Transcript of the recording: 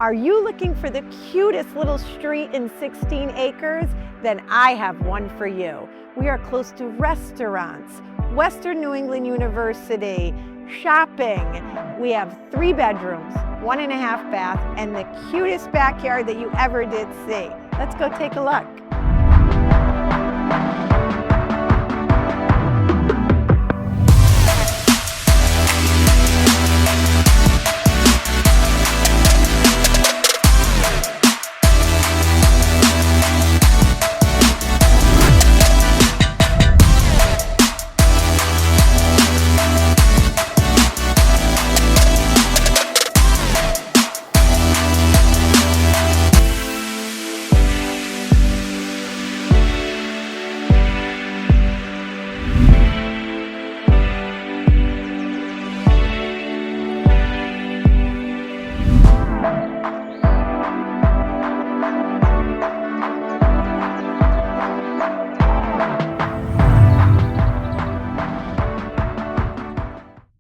Are you looking for the cutest little street in 16 acres? Then I have one for you. We are close to restaurants, Western New England University, shopping. We have 3 bedrooms, 1.5 bath, and the cutest backyard that you ever did see. Let's go take a look.